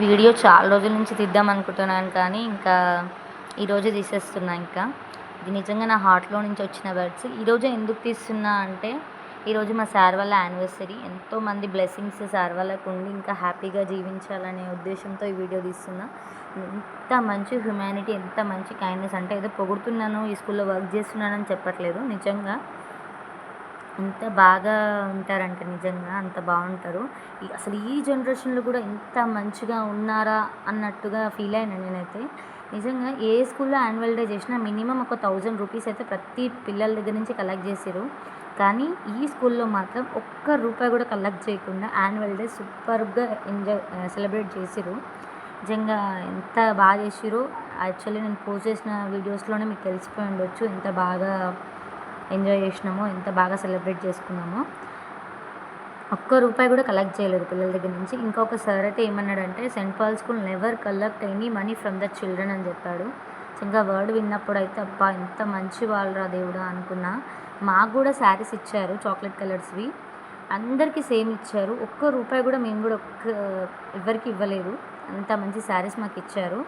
Video చాలా రోజుల నుంచి తీద్దాం అనుకుంటున్నాను కానీ ఇంకా ఈరోజు తీసేస్తున్నా. ఇంకా ఇది నిజంగా నా హార్ట్లో నుంచి వచ్చిన వర్డ్స్. ఈరోజే ఎందుకు తీస్తున్నా అంటే ఈరోజు మా సార్ వాళ్ళ యానివర్సరీ. ఎంతోమంది బ్లెస్సింగ్స్ సార్ వాళ్ళకు ఉండి ఇంకా హ్యాపీగా జీవించాలనే ఉద్దేశంతో ఈ వీడియో తీస్తున్నా. ఎంత మంచి హ్యుమానిటీ, ఎంత మంచి కైండ్నెస్ అంటే ఏదో పొగుడుతున్నాను, ఈ స్కూల్లో వర్క్ చేస్తున్నానని చెప్పట్లేదు. నిజంగా ఎంత బాగా ఉంటారంటే నిజంగా అంత బాగుంటారు. అసలు ఈ జనరేషన్లో కూడా ఇంత మంచిగా ఉన్నారా అన్నట్టుగా ఫీల్ అయినా నేనైతే. నిజంగా ఏ స్కూల్లో యాన్యువల్ డే చేసినా మినిమం ఒక 1000 రూపీస్ అయితే ప్రతి పిల్లల దగ్గర నుంచి కలెక్ట్ చేసిర్రు. కానీ ఈ స్కూల్లో మాత్రం ఒక్క రూపాయి కూడా కలెక్ట్ చేయకుండా యాన్యువల్ డే సూపర్గా సెలబ్రేట్ చేసిర్రు. నిజంగా ఎంత బాగా చేసిర్రో యాక్చువల్లీ నేను పోస్ట్ చేసిన వీడియోస్లోనే మీకు తెలిసిపోయి ఉండొచ్చు ఎంత బాగా ఎంజాయ్ చేసినామో, ఎంత బాగా సెలబ్రేట్ చేసుకున్నామో. ఒక్క రూపాయి కూడా కలెక్ట్ చేయలేదు పిల్లల దగ్గర నుంచి. ఇంకొక సార్ అయితే ఏమన్నాడంటే Saint Paul school never collect any money from the children అని చెప్పాడు. ఇంకా వర్డ్ విన్నప్పుడు అయితే అబ్బా ఎంత మంచి వాళ్ళరా దేవుడా అనుకున్నా. మాకు కూడా శారీస్ ఇచ్చారు, చాక్లెట్ కలర్స్వి. అందరికీ సేమ్ ఇచ్చారు. ఒక్క రూపాయి కూడా మేము కూడా ఎవరికి ఇవ్వలేదు. అంత మంచి శారీస్ మాకు ఇచ్చారు.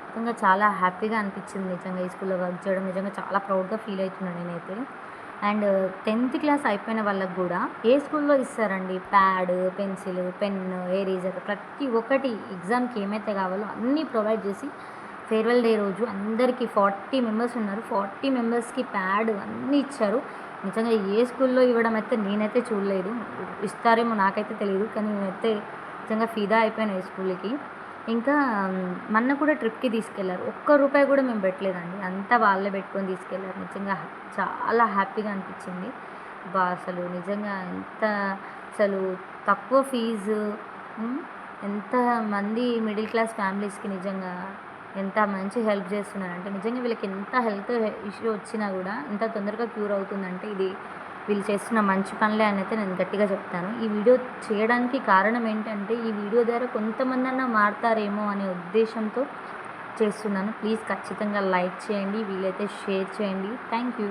నిజంగా చాలా హ్యాపీగా అనిపించింది నిజంగా ఈ స్కూల్లో వర్క్ చేయడం. నిజంగా చాలా ప్రౌడ్గా ఫీల్ అవుతున్నాను నేనైతే. అండ్ 10th క్లాస్ అయిపోయిన వాళ్ళకి కూడా ఏ స్కూల్లో ఇస్తారండి ప్యాడ్, పెన్సిల్, పెన్, ఎరేజర్ ప్రతి ఒక్కటి ఎగ్జామ్కి ఏమైతే కావాలో అన్నీ ప్రొవైడ్ చేసి ఫేర్వెల్ డే రోజు అందరికీ 40 మెంబర్స్ ఉన్నారు. 40 మెంబర్స్కి ప్యాడ్ అన్నీ ఇచ్చారు. నిజంగా ఏ స్కూల్లో ఇవ్వడం అయితే నేనైతే చూడలేదు. ఇస్తారేమో నాకైతే తెలియదు, కానీ నేనైతే నిజంగా ఫిదా అయిపోయాను ఈ స్కూల్కి. ఇంకా మొన్న కూడా ట్రిప్కి తీసుకెళ్లారు. ఒక్క రూపాయి కూడా మేము పెట్టలేదండి, అంతా వాళ్ళే పెట్టుకొని తీసుకెళ్లారు. నిజంగా చాలా హ్యాపీగా అనిపించింది. అసలు నిజంగా ఎంత అసలు తక్కువ ఫీజు, ఎంతమంది మిడిల్ క్లాస్ ఫ్యామిలీస్కి నిజంగా ఎంత మంచి హెల్ప్ చేస్తున్నారంటే నిజంగా వీళ్ళకి ఎంత హెల్త్ ఇష్యూ వచ్చినా కూడా ఎంత తొందరగా క్యూర్ అవుతుందంటే ఇది వీళ్ళు చేస్తున్న మంచి పనులే అని అయితే నేను గట్టిగా చెప్తాను. ఈ వీడియో చేయడానికి కారణం ఏంటంటే ఈ వీడియో ద్వారా కొంతమందన్నా మారుతారేమో అనే ఉద్దేశంతో చేస్తున్నాను. ప్లీజ్ ఖచ్చితంగా లైక్ చేయండి, వీలైతే షేర్ చేయండి. Thank you.